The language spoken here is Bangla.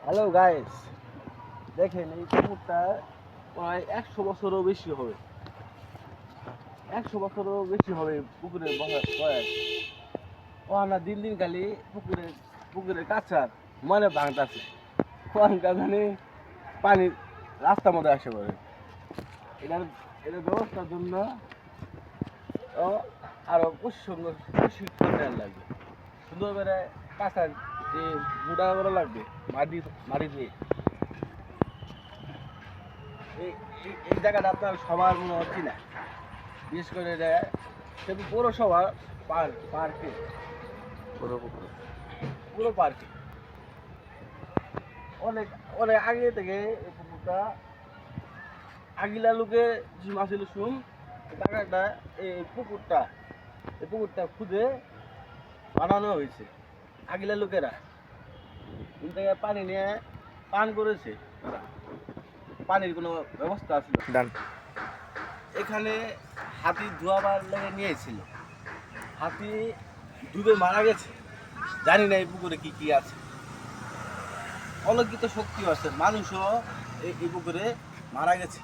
হ্যালো গাইস, দেখেন এই পুকুরটা প্রায় 100 বছরও বেশি হবে। 100 বছরও বেশি হবে পুকুরের বয়স। ও না দিন দিন খালি পুকুরের কাছার মানে ভাঙতাছে। কোন কারণে পানি রাস্তার মধ্যে আসে পড়ে। এটার এটার ব্যবস্থার জন্য ও আরো প্রশিক্ষণ নেওয়ার লাগবে। সুন্দর করে কাছার যে গুঁড়া করা লাগবে মাটি দিয়ে। এই এই জায়গাটা আপনার সবার মনে হচ্ছে না, বিশেষ করে এটা সেতু পৌরসভা পার্কে পুরো পার্কে অনেক অনেক আগে থেকে এই পুকুরটা আগিলা লোকে যে মাছিল শুন জায়গাটা এই পুকুরটা খুদে বানানো হয়েছে। আগিলা লোকেরা এই জায়গায় পানি নিয়ে পান করেছে তারা। পানির কোনো ব্যবস্থা ছিল ডান। এখানে হাতি ধোয়াবার লেগে নিয়েছিল। হাতি ডুবে মারা গেছে, জানি না এই পুকুরে কি কি আছে। অলৌকিক শক্তি আছে, মানুষও এই পুকুরে মারা গেছে।